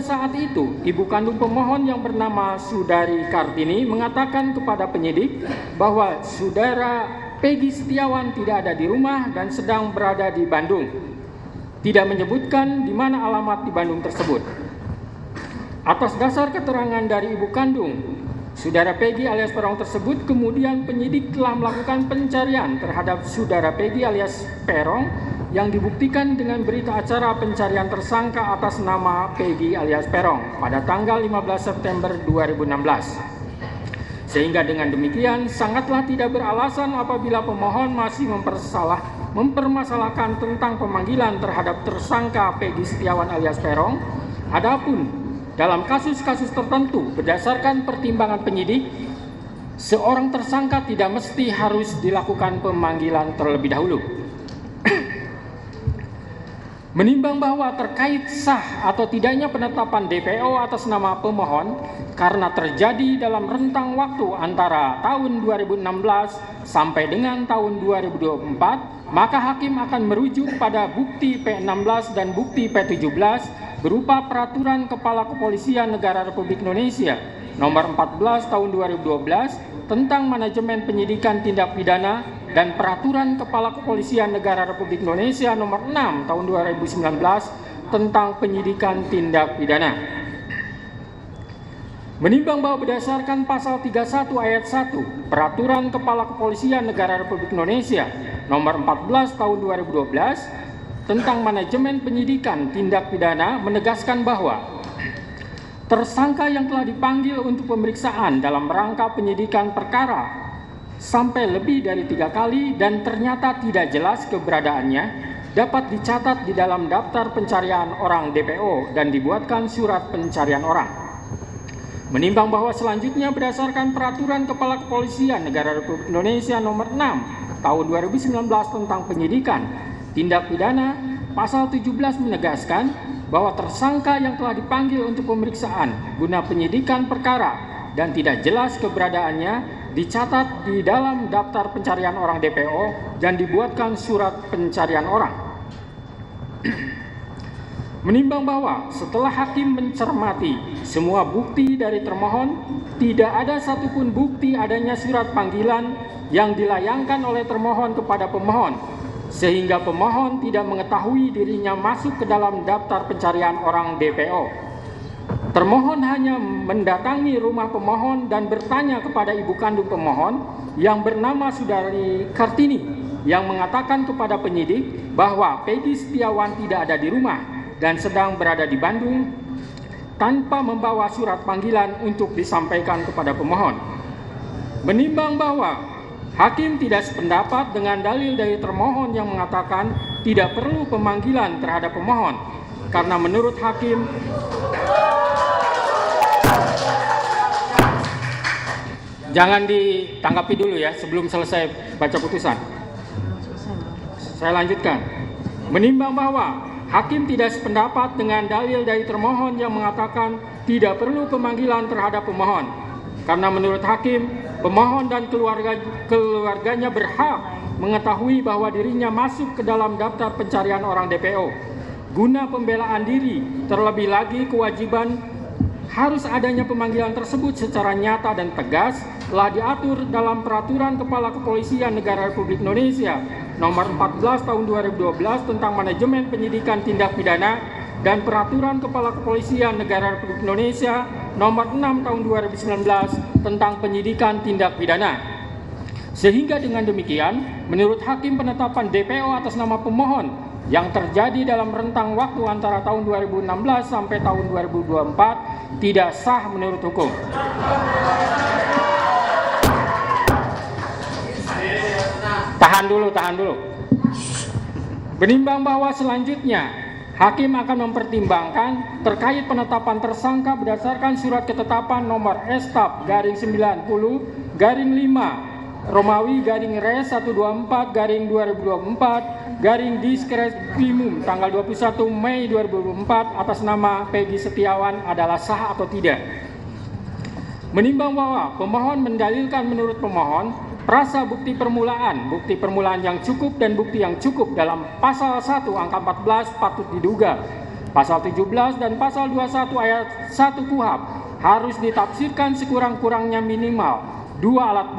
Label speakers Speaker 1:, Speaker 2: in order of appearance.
Speaker 1: saat itu, ibu kandung pemohon yang bernama Sudari Kartini mengatakan kepada penyidik bahwa saudara Peggy Setiawan tidak ada di rumah dan sedang berada di Bandung. Tidak menyebutkan di mana alamat di Bandung tersebut. Atas dasar keterangan dari ibu kandung, saudara Peggy alias Peron tersebut, kemudian penyidik telah melakukan pencarian terhadap saudara Peggy alias Peron yang dibuktikan dengan berita acara pencarian tersangka atas nama Peggy alias Peron pada tanggal 15 September 2016. Sehingga dengan demikian sangatlah tidak beralasan apabila pemohon masih mempermasalahkan tentang pemanggilan terhadap tersangka Peggy Setiawan alias Peron. Adapun dalam kasus-kasus tertentu berdasarkan pertimbangan penyidik, seorang tersangka tidak mesti harus dilakukan pemanggilan terlebih dahulu. Menimbang bahwa terkait sah atau tidaknya penetapan DPO atas nama pemohon karena terjadi dalam rentang waktu antara tahun 2016 sampai dengan tahun 2024, maka hakim akan merujuk pada bukti P16 dan bukti P17 berupa Peraturan Kepala Kepolisian Negara Republik Indonesia Nomor 14 Tahun 2012 tentang Manajemen Penyidikan Tindak Pidana dan Peraturan Kepala Kepolisian Negara Republik Indonesia Nomor 6 Tahun 2019 tentang Penyidikan Tindak Pidana. Menimbang bahwa berdasarkan pasal 31 ayat 1 Peraturan Kepala Kepolisian Negara Republik Indonesia Nomor 14 Tahun 2012 tentang Manajemen Penyidikan Tindak Pidana menegaskan bahwa tersangka yang telah dipanggil untuk pemeriksaan dalam rangka penyidikan perkara sampai lebih dari 3 kali dan ternyata tidak jelas keberadaannya dapat dicatat di dalam daftar pencarian orang DPO dan dibuatkan surat pencarian orang. Menimbang bahwa selanjutnya berdasarkan Peraturan Kepala Kepolisian Negara Republik Indonesia Nomor 6 Tahun 2019 tentang Penyidikan Tindak Pidana, pasal 17 menegaskan bahwa tersangka yang telah dipanggil untuk pemeriksaan guna penyidikan perkara dan tidak jelas keberadaannya dicatat di dalam daftar pencarian orang DPO dan dibuatkan surat pencarian orang. Menimbang bahwa setelah hakim mencermati semua bukti dari termohon, tidak ada satupun bukti adanya surat panggilan yang dilayangkan oleh termohon kepada pemohon, sehingga pemohon tidak mengetahui dirinya masuk ke dalam daftar pencarian orang DPO. Termohon hanya mendatangi rumah pemohon dan bertanya kepada ibu kandung pemohon yang bernama Sudari Kartini yang mengatakan kepada penyidik bahwa Peggy Setiawan tidak ada di rumah dan sedang berada di Bandung tanpa membawa surat panggilan untuk disampaikan kepada pemohon. Menimbang bahwa hakim tidak sependapat dengan dalil dari termohon yang mengatakan tidak perlu pemanggilan terhadap pemohon karena menurut hakim jangan ditanggapi dulu ya sebelum selesai baca putusan. Saya lanjutkan. Menimbang bahwa hakim tidak sependapat dengan dalil dari termohon yang mengatakan tidak perlu pemanggilan terhadap pemohon karena menurut hakim pemohon dan keluarganya berhak mengetahui bahwa dirinya masuk ke dalam daftar pencarian orang DPO guna pembelaan diri. Terlebih lagi kewajiban harus adanya pemanggilan tersebut secara nyata dan tegas telah diatur dalam Peraturan Kepala Kepolisian Negara Republik Indonesia Nomor 14 Tahun 2012 tentang Manajemen Penyidikan Tindak Pidana dan Peraturan Kepala Kepolisian Negara Republik Indonesia Nomor 6 Tahun 2019 tentang Penyidikan Tindak Pidana. Sehingga dengan demikian, menurut hakim penetapan DPO atas nama pemohon yang terjadi dalam rentang waktu antara tahun 2016 sampai tahun 2024 tidak sah menurut hukum. Tahan dulu. Menimbang bahwa selanjutnya hakim akan mempertimbangkan terkait penetapan tersangka berdasarkan surat ketetapan nomor S/90/5 Romawi /Res 124/2024 Diskrimum tanggal 21 Mei 2024 atas nama Peggy Setiawan adalah sah atau tidak. Menimbang bahwa pemohon mendalilkan menurut pemohon prasa bukti permulaan yang cukup dan bukti yang cukup dalam pasal 1 angka 14 patut diduga Pasal 17 dan Pasal 21 ayat 1 KUHP harus ditafsirkan sekurang-kurangnya minimal 2 alat